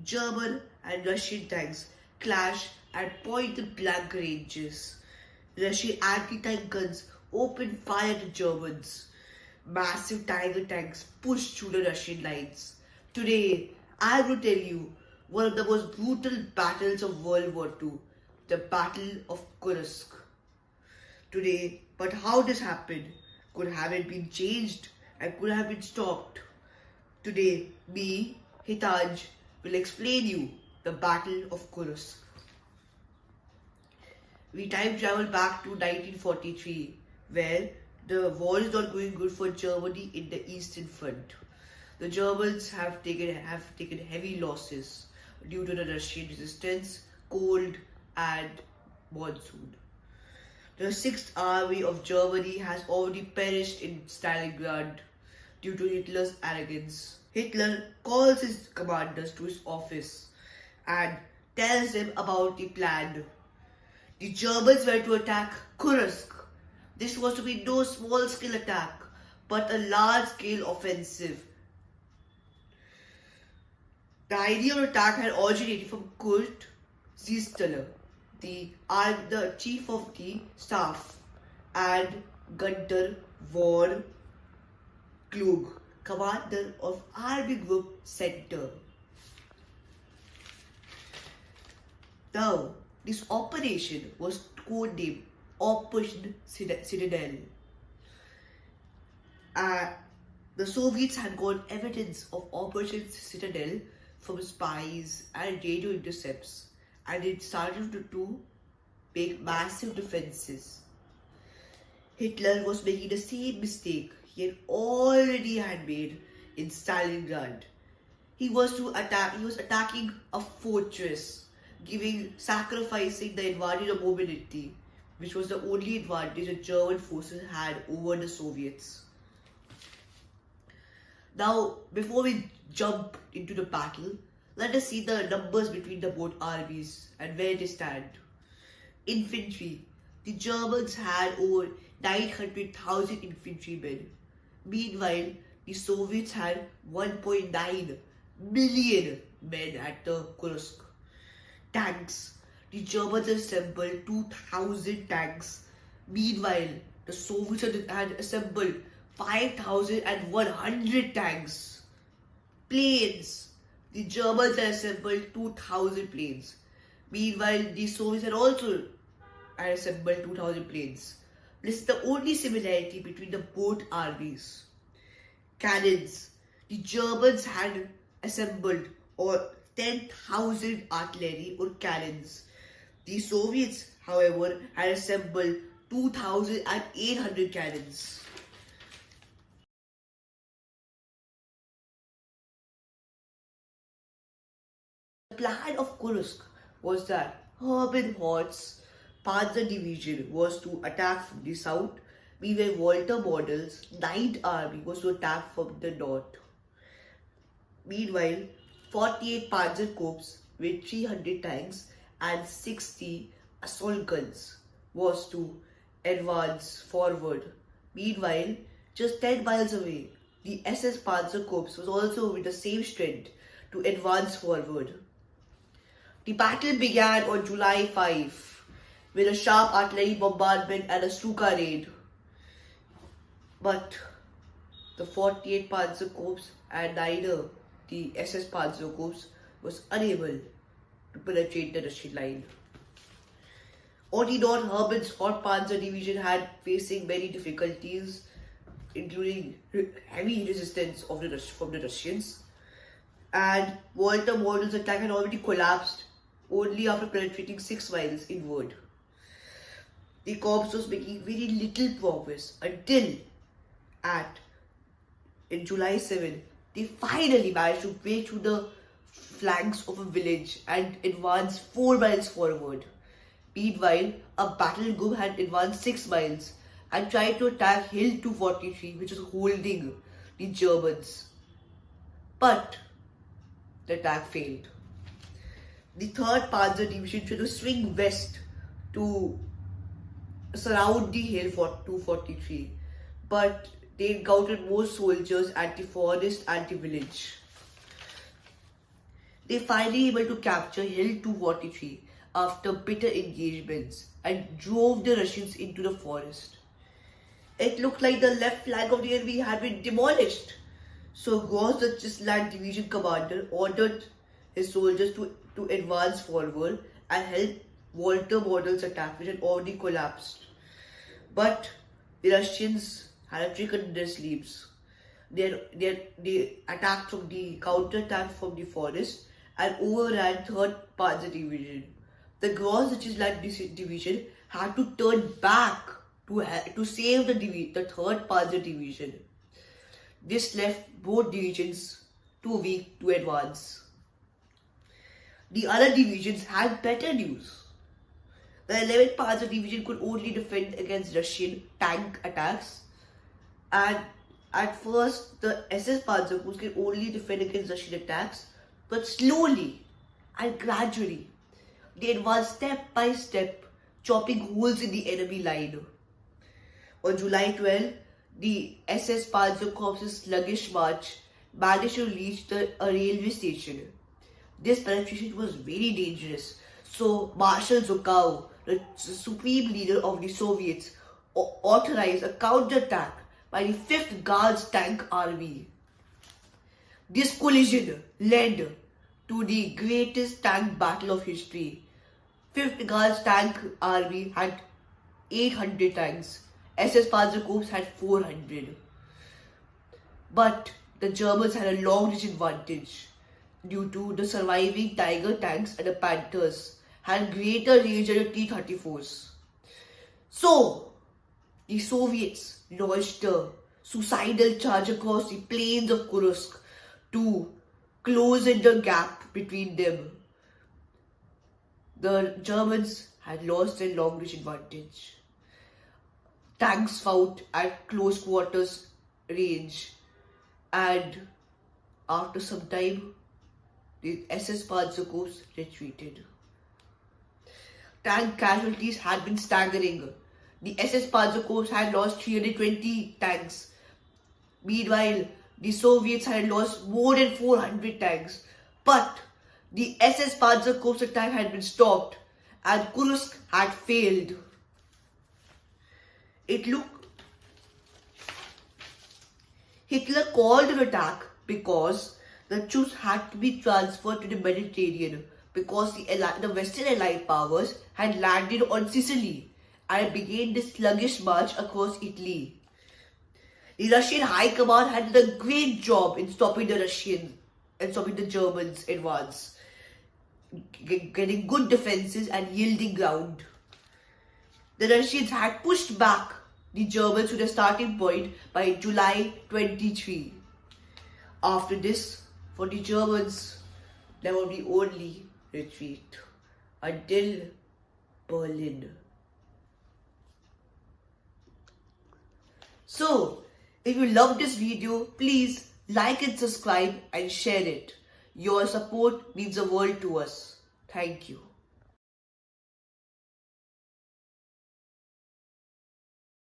German and Russian tanks clash at point-blank ranges. Russian anti-tank guns opened fire at the Germans. Massive Tiger tanks pushed through the Russian lines. Today, I will tell you one of the most brutal battles of World War II, the Battle of Kursk. Today, but how this happened? Could have it been changed and could have been stopped? Today, me, Hitansh, will explain you the Battle of Kursk. We time travel back to 1943, where the war is not going good for Germany in the Eastern Front. The Germans have taken heavy losses due to the Russian resistance, cold, and monsoon. The 6th Army of Germany has already perished in Stalingrad due to Hitler's arrogance. Hitler calls his commanders to his office and tells them about the plan. The Germans were to attack Kursk. This was to be no small-scale attack, but a large-scale offensive. The idea of attack had originated from Kurt Ziesteler, the chief of the staff, and Gunter von Klug, commander of Army Group Center. Now, this operation was codenamed Operation Citadel. The Soviets had got evidence of Operation Citadel from spies and radio intercepts, and it started to make massive defenses. Hitler was making the same mistake he had already made in Stalingrad. He was attacking a fortress, sacrificing the advantage of mobility, which was the only advantage the German forces had over the Soviets. Now, before we jump into the battle, let us see the numbers between the both armies and where they stand. Infantry. The Germans had over 900,000 infantrymen. Meanwhile, the Soviets had 1.9 million men at the Kursk. Tanks. The Germans assembled 2,000 tanks. Meanwhile, the Soviets had assembled 5,100 tanks. Planes. The Germans had assembled 2,000 planes. Meanwhile, the Soviets had also assembled 2,000 planes. This is the only similarity between the both armies. Cannons. The Germans had assembled 10,000 artillery or cannons. The Soviets, however, had assembled 2,800 cannons. The plan of Kursk was that Hermann Horth's Panzer Division was to attack from the south, meanwhile Walter Model's 9th Army was to attack from the north. Meanwhile, 48 Panzer Corps with 300 tanks and 60 assault guns was to advance forward. Meanwhile, just 10 miles away, the SS Panzer Corps was also with the same strength to advance forward. The battle began on July 5 with a sharp artillery bombardment and a Stuka raid. But the 48 Panzer Corps and neither the SS Panzer Corps was unable to penetrate the Russian line. On the north, Hermann's Hot Panzer Division had facing many difficulties, including heavy resistance from the Russians. And Walter Model's attack had already collapsed only after penetrating 6 miles inward. The corps was making very little progress until in July 7, they finally managed to break through the flanks of a village and advance 4 miles forward. Meanwhile, a battle group had advanced 6 miles and tried to attack Hill 243, which was holding the Germans. But the attack failed. The 3rd Panzer Division tried to swing west to surround the Hill 243, but they encountered more soldiers at the forest and the village. They finally able to capture Hill 243 after bitter engagements and drove the Russians into the forest. It looked like the left flank of the enemy had been demolished. So Gross, the Chisland division commander, ordered his soldiers to advance forward and help Walter Model's attack, which had already collapsed. But the Russians had a trick in their sleeves. They attacked from the counterattack from the forest and overran 3rd Panzer Division. The Gross, the Chisland division, had to turn back to save the 3rd Panzer Division. This left both divisions too weak to advance. The other divisions had better news. The 11th Panzer Division could only defend against Russian tank attacks, and at first the SS Panzer Corps could only defend against Russian attacks, but slowly and gradually they advanced step by step, chopping holes in the enemy line. On July 12, the SS Panzer Corps' sluggish march managed to reach a railway station. This penetration was very dangerous, so Marshal Zhukov, the supreme leader of the Soviets, authorized a counterattack by the 5th Guards Tank Army. This collision led to the greatest tank battle of history. 5th Guards Tank Army had 800 tanks. SS Panzer Corps had 400. But the Germans had a long-range advantage due to the surviving Tiger tanks and the Panthers had greater range than the T-34s. So, the Soviets launched a suicidal charge across the plains of Kursk to close in the gap between them. The Germans had lost their long-range advantage. Tanks fought at close quarters range, and after some time, the SS Panzer Corps retreated. Tank casualties had been staggering. The SS Panzer Corps had lost 320 tanks. Meanwhile, the Soviets had lost more than 400 tanks. But the SS Panzer Corps attack had been stopped and Kursk had failed. Hitler called an attack because the troops had to be transferred to the Mediterranean because the Western Allied powers had landed on Sicily and began the sluggish march across Italy. The Russian High Command had done a great job in stopping the Germans' advance, getting good defenses and yielding ground. The Russians had pushed back the Germans to the starting point by July 23. After this, for the Germans, there would be only retreat until Berlin. So, if you loved this video, please like and subscribe and share it. Your support means the world to us. Thank you.